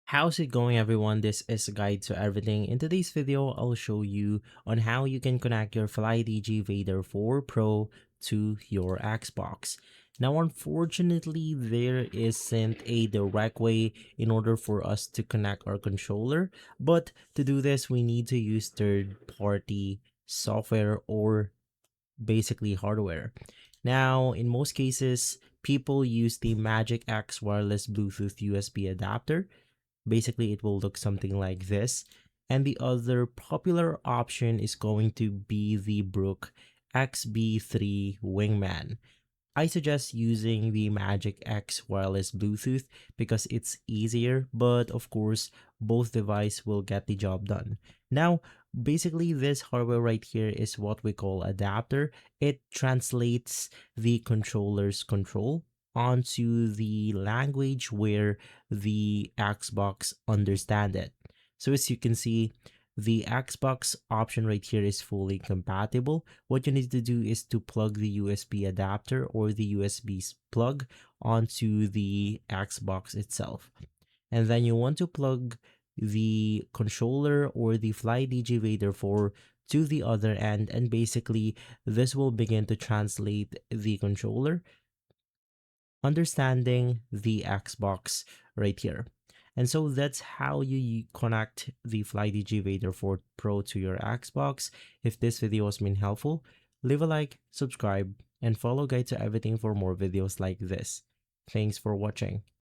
How's it going, everyone? This is a guide to everything. In today's video, I'll show you on how you can connect your Flydigi Vader 4 Pro to your Xbox. Now, unfortunately, there isn't a direct way in order for us to connect our controller, but to do this, we need to use third-party software or basically hardware. Now, in most cases, people use the Magic X wireless Bluetooth USB adapter. Basically, it will look something like this. And the other popular option is going to be the Brook XB3 Wingman. I suggest using the Magic X wireless Bluetooth because it's easier, but of course, both devices will get the job done. Now, basically, this hardware right here is what we call adapter. It translates the controller's control onto the language where the Xbox understand it. So as you can see, the Xbox option right here is fully compatible. What you need to do is to plug the USB adapter or the USB plug onto the Xbox itself. And then you want to plug the controller or the Flydigi Vader 4 to the other end, and basically this will begin to translate the controller understanding the Xbox right here. And so that's how you connect the Flydigi Vader 4 Pro to your Xbox. If this video has been helpful, leave a like, subscribe, and follow Guide to Everything for more videos like this. Thanks for watching.